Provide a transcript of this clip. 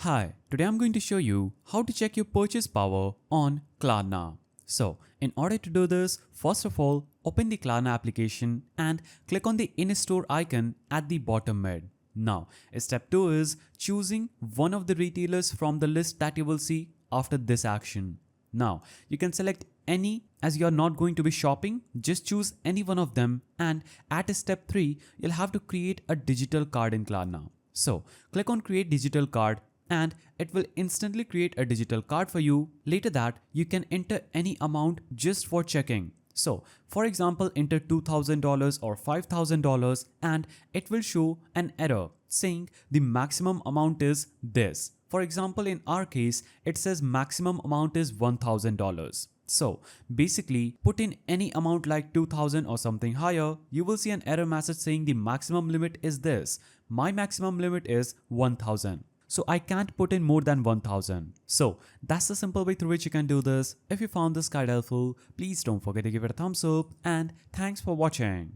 Hi, today I'm going to show you how to check your purchase power on Klarna. So, in order to do this, first of all, open the Klarna application and click on the in-store icon at the bottom mid. Now, step 2 is choosing one of the retailers from the list that you will see after this action. Now, you can select any as you are not going to be shopping, just choose any one of them, and at step 3, you'll have to create a digital card in Klarna. So, click on create digital card and it will instantly create a digital card for you. Later that, you can enter any amount just for checking. So, for example, enter $2,000 or $5,000 and it will show an error saying the maximum amount is this. For example, in our case, it says maximum amount is $1,000. So basically, put in any amount like 2000 or something higher, you will see an error message saying the maximum limit is this. My maximum limit is 1000. So I can't put in more than 1000. So that's the simple way through which you can do this. If you found this guide helpful, please don't forget to give it a thumbs up and thanks for watching.